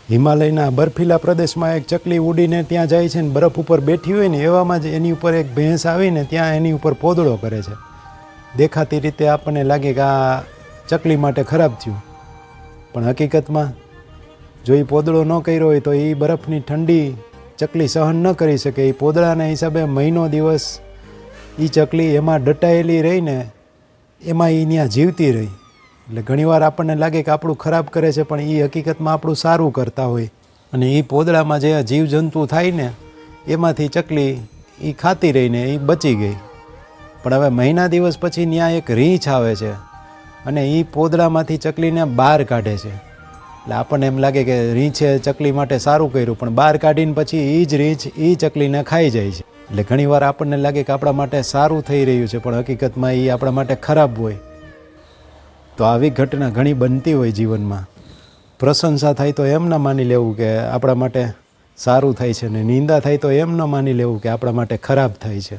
હિમાલયના બર્ફીલા પ્રદેશમાં એક ચકલી ઉડીને ત્યાં જાય છે ને બરફ ઉપર બેઠી હોય ને એવામાં જ એની ઉપર એક ભેંસ આવીને ત્યાં એની ઉપર પોદળો કરે છે. દેખાતી રીતે આપણને લાગે કે આ ચકલી માટે ખરાબ થયું, પણ હકીકતમાં જો એ પોદળો ન કર્યો હોય તો એ બરફની ઠંડી ચકલી સહન ન કરી શકે. એ પોદળાના હિસાબે મહિનો દિવસ એ ચકલી એમાં દટાયેલી રહીને એમાં એ ત્યાં જીવતી રહી. એટલે ઘણીવાર આપણને લાગે કે આપણું ખરાબ કરે છે, પણ એ હકીકતમાં આપણું સારું કરતા હોય. અને એ પોદળામાં જે જીવજંતુ થાય ને એમાંથી ચકલી એ ખાતી રહીને એ બચી ગઈ. પણ હવે મહિના દિવસ પછી ત્યાં એક રીંછ આવે છે અને એ પોદળામાંથી ચકલીને બહાર કાઢે છે. એટલે આપણને એમ લાગે કે રીંછે ચકલી માટે સારું કર્યું, પણ બહાર કાઢીને પછી એ જ રીંછ એ ચકલીને ખાઈ જાય છે. એટલે ઘણીવાર આપણને લાગે કે આપણા માટે સારું થઈ રહ્યું છે, પણ હકીકતમાં એ આપણા માટે ખરાબ હોય. તો આવી ઘટના ઘણી બનતી હોય જીવનમાં. પ્રશંસા થાય તો એમ ન માની લેવું કે આપણા માટે સારું થાય છે, ને નિંદા થાય તો એમ ન માની લેવું કે આપણા માટે ખરાબ થાય છે.